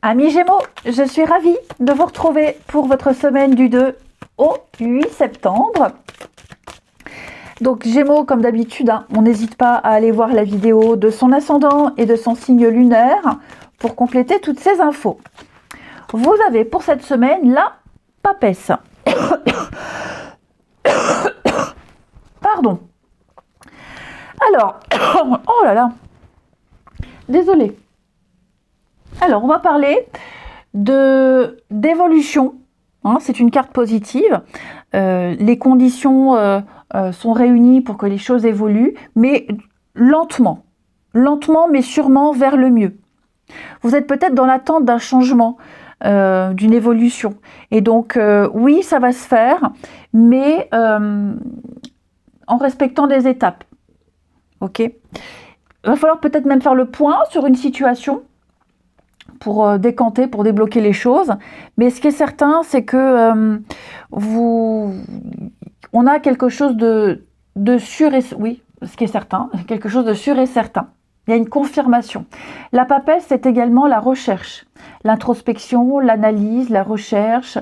Amis Gémeaux, je suis ravie de vous retrouver pour votre semaine du 2 au 8 septembre. Donc Gémeaux, comme d'habitude, on n'hésite pas à aller voir la vidéo de son ascendant et de son signe lunaire pour compléter toutes ces infos. Vous avez pour cette semaine la papesse. Pardon. Alors, oh là là, désolée. Alors, on va parler d'évolution. C'est une carte positive. Les conditions sont réunies pour que les choses évoluent, mais lentement. Lentement, mais sûrement vers le mieux. Vous êtes peut-être dans l'attente d'un changement, d'une évolution. Et donc, oui, ça va se faire, mais en respectant des étapes. Ok ? Il va falloir peut-être même faire le point sur une situation pour décanter, pour débloquer les choses. Mais ce qui est certain, c'est que on a quelque chose de sûr et... Oui, ce qui est certain, quelque chose de sûr et certain. Il y a une confirmation. La papesse, c'est également la recherche, l'introspection, l'analyse, la recherche,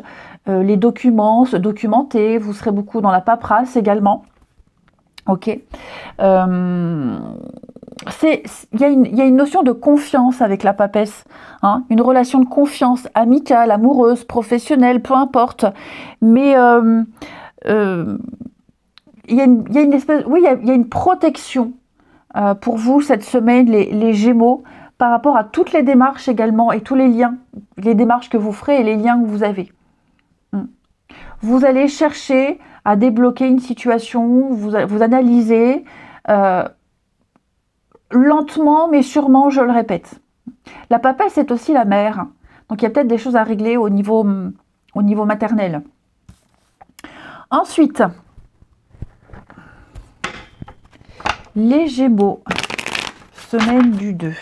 les documents, se documenter. Vous serez beaucoup dans la paperasse également. Ok. Il y a une notion de confiance avec la papesse, une relation de confiance amicale, amoureuse, professionnelle, peu importe. Mais il y a une espèce, oui, il y a une protection pour vous cette semaine, les Gémeaux, par rapport à toutes les démarches également et tous les liens, les démarches que vous ferez et les liens que vous avez. Vous allez chercher à débloquer une situation, vous analysez lentement mais sûrement, je le répète. La papesse, c'est aussi la mère, donc il y a peut-être des choses à régler au niveau maternel. Ensuite, les Gémeaux, semaine du 2.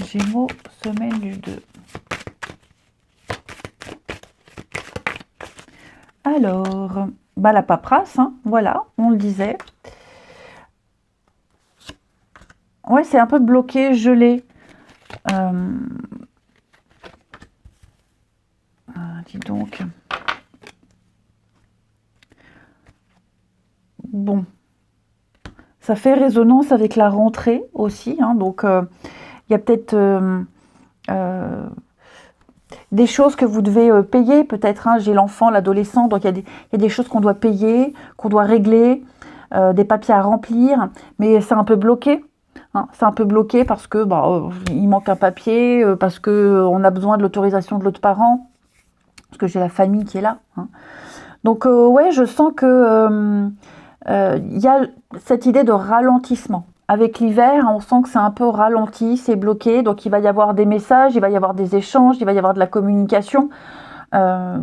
Gémeaux, semaine du 2. Alors, la paperasse, voilà, on le disait. Ouais, c'est un peu bloqué, gelé. Dis donc. Bon. Ça fait résonance avec la rentrée aussi, donc il y a peut-être des choses que vous devez payer, peut-être. J'ai l'enfant, l'adolescent, donc il y a des choses qu'on doit payer, qu'on doit régler, des papiers à remplir, mais c'est un peu bloqué. C'est un peu bloqué parce que il manque un papier, parce qu'on a besoin de l'autorisation de l'autre parent, parce que j'ai la famille qui est là. Donc ouais, je sens que il y a cette idée de ralentissement. Avec l'hiver, on sent que c'est un peu ralenti, c'est bloqué, donc il va y avoir des messages, il va y avoir des échanges, il va y avoir de la communication. La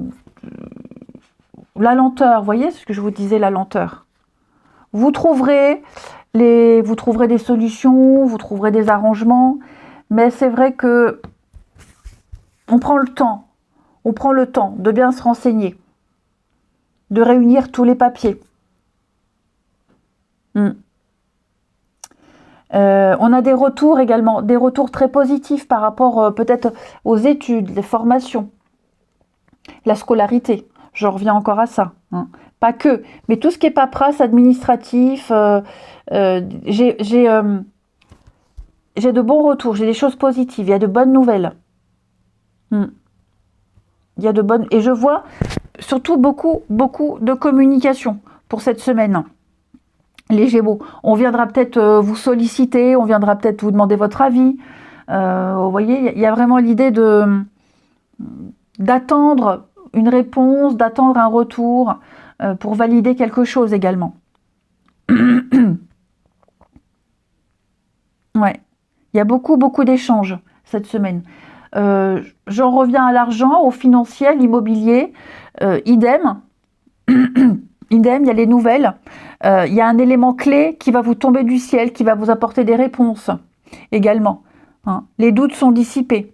lenteur, vous voyez ce que je vous disais, la lenteur. Vous trouverez des solutions, vous trouverez des arrangements, mais c'est vrai que on prend le temps de bien se renseigner, de réunir tous les papiers. On a des retours également, des retours très positifs par rapport peut-être aux études, les formations, la scolarité. Je reviens encore à ça. Pas que, mais tout ce qui est paperasse, administratif, j'ai de bons retours, j'ai des choses positives, il y a de bonnes nouvelles. Il y a de bonnes... Et je vois surtout beaucoup de communication pour cette semaine. Les Gémeaux, on viendra peut-être vous solliciter, on viendra peut-être vous demander votre avis. Vous voyez, il y a vraiment l'idée d'attendre une réponse, d'attendre un retour pour valider quelque chose également. Ouais, il y a beaucoup d'échanges cette semaine. J'en reviens à l'argent, au financier, à l'immobilier, idem. Idem, il y a les nouvelles. Il y a un élément clé qui va vous tomber du ciel, qui va vous apporter des réponses également. Les doutes sont dissipés.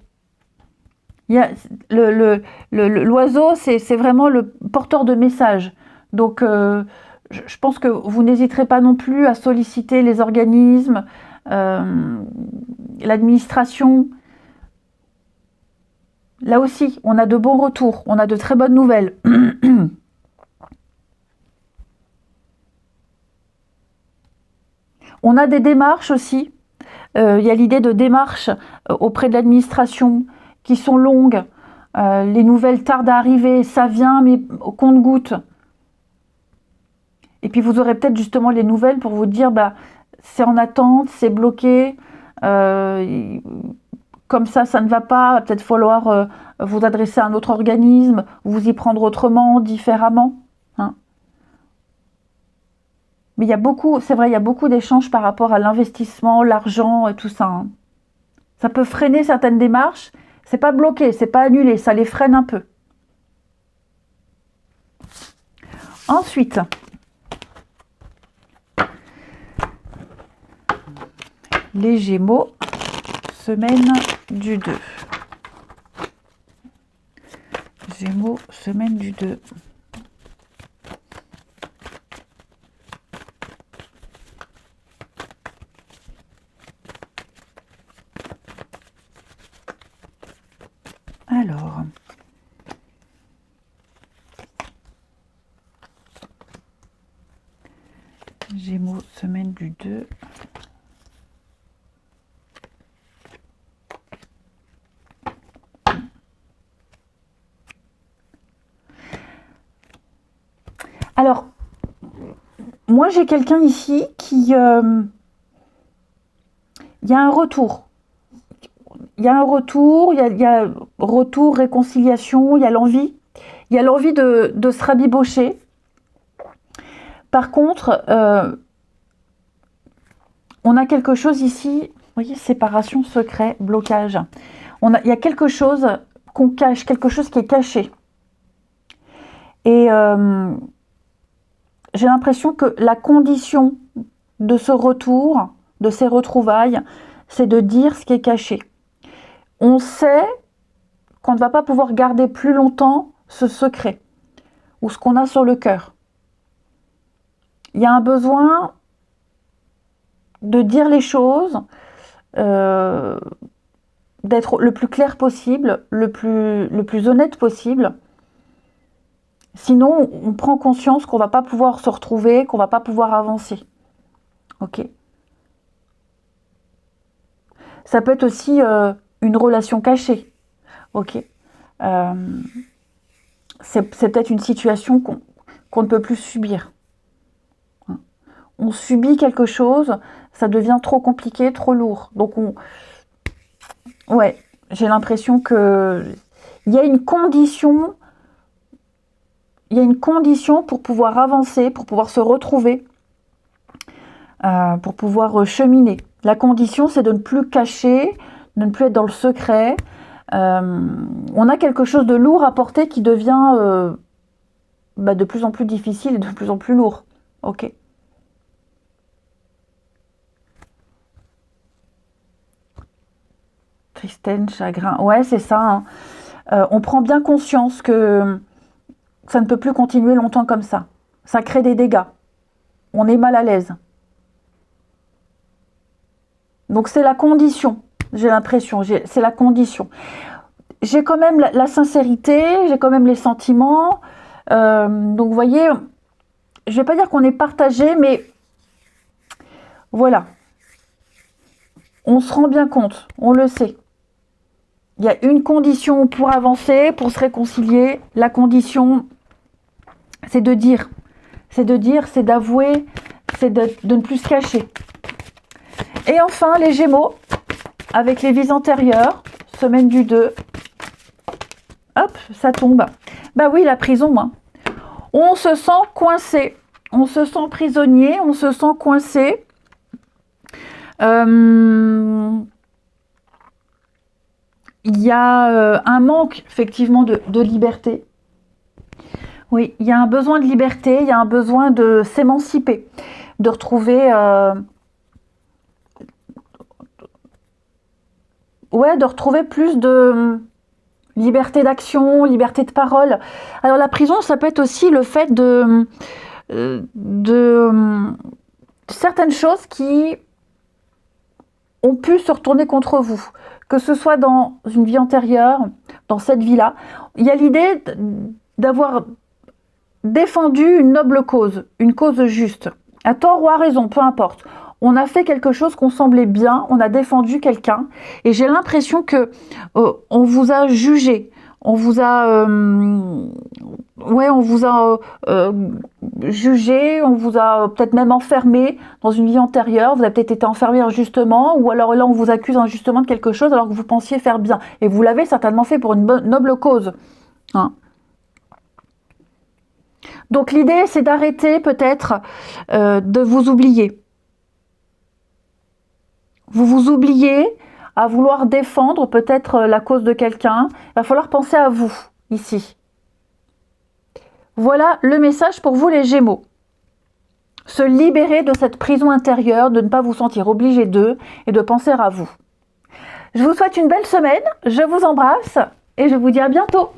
Il y a l'oiseau, c'est vraiment le porteur de messages. Donc, je pense que vous n'hésiterez pas non plus à solliciter les organismes, l'administration. Là aussi, on a de bons retours, on a de très bonnes nouvelles. On a des démarches aussi. Il y a l'idée de démarches auprès de l'administration qui sont longues. Les nouvelles tardent à arriver, ça vient, mais au compte-gouttes. Et puis vous aurez peut-être justement les nouvelles pour vous dire, bah, c'est en attente, c'est bloqué, comme ça ne va pas, va peut-être falloir vous adresser à un autre organisme, vous y prendre autrement, différemment. Hein. Mais il y a beaucoup, c'est vrai, il y a beaucoup d'échanges par rapport à l'investissement, l'argent et tout ça. Hein. Ça peut freiner certaines démarches. C'est pas bloqué, c'est pas annulé, ça les freine un peu. Ensuite, les Gémeaux, semaine du 2. Gémeaux, semaine du 2. Alors, Gémeaux, semaine du 2. Alors, moi j'ai quelqu'un ici qui... il y a un retour. Il y a un retour, il y a retour, réconciliation, il y a l'envie. Il y a l'envie de se rabibocher. Par contre, on a quelque chose ici, vous voyez, séparation, secret, blocage. Il y a quelque chose qu'on cache, quelque chose qui est caché. Et j'ai l'impression que la condition de ce retour, de ces retrouvailles, c'est de dire ce qui est caché. On sait qu'on ne va pas pouvoir garder plus longtemps ce secret ou ce qu'on a sur le cœur. Il y a un besoin de dire les choses, d'être le plus clair possible, le plus honnête possible. Sinon, on prend conscience qu'on ne va pas pouvoir se retrouver, qu'on ne va pas pouvoir avancer. Ok. Ça peut être aussi une relation cachée. Ok. C'est peut-être une situation qu'on ne peut plus subir. On subit quelque chose, ça devient trop compliqué, trop lourd. Donc ouais, j'ai l'impression que il y a une condition pour pouvoir avancer, pour pouvoir se retrouver, pour pouvoir cheminer. La condition, c'est de ne plus cacher, de ne plus être dans le secret. On a quelque chose de lourd à porter qui devient de plus en plus difficile et de plus en plus lourd. Ok. Tristesse, chagrin. Ouais, c'est ça. Hein. On prend bien conscience que ça ne peut plus continuer longtemps comme ça. Ça crée des dégâts. On est mal à l'aise. Donc c'est la condition, j'ai l'impression. C'est la condition. J'ai quand même la sincérité, j'ai quand même les sentiments. Donc vous voyez, je ne vais pas dire qu'on est partagé, mais voilà. On se rend bien compte, on le sait. Il y a une condition pour avancer, pour se réconcilier. La condition, c'est de dire. C'est d'avouer, c'est de ne plus se cacher. Et enfin, les Gémeaux, avec les vies antérieures, semaine du 2. Hop, ça tombe. Bah oui, la prison. Hein. On se sent coincé. On se sent prisonnier, on se sent coincé. Il y a un manque effectivement de liberté. Oui, il y a un besoin de liberté, il y a un besoin de s'émanciper, de retrouver, de retrouver plus de liberté d'action, liberté de parole. Alors la prison, ça peut être aussi le fait de certaines choses qui ont pu se retourner contre vous, que ce soit dans une vie antérieure, dans cette vie-là. Il y a l'idée d'avoir défendu une noble cause, une cause juste, à tort ou à raison, peu importe. On a fait quelque chose qu'on semblait bien, on a défendu quelqu'un, et j'ai l'impression que on vous a jugé, on vous a, jugé, on vous a peut-être même enfermé dans une vie antérieure, vous avez peut-être été enfermé injustement, ou alors là on vous accuse injustement de quelque chose alors que vous pensiez faire bien, et vous l'avez certainement fait pour une noble cause. Hein. Donc l'idée c'est d'arrêter peut-être de vous oublier. Vous vous oubliez à vouloir défendre peut-être la cause de quelqu'un. Il va falloir penser à vous, ici. Voilà le message pour vous les Gémeaux. Se libérer de cette prison intérieure, de ne pas vous sentir obligé d'eux et de penser à vous. Je vous souhaite une belle semaine, je vous embrasse et je vous dis à bientôt.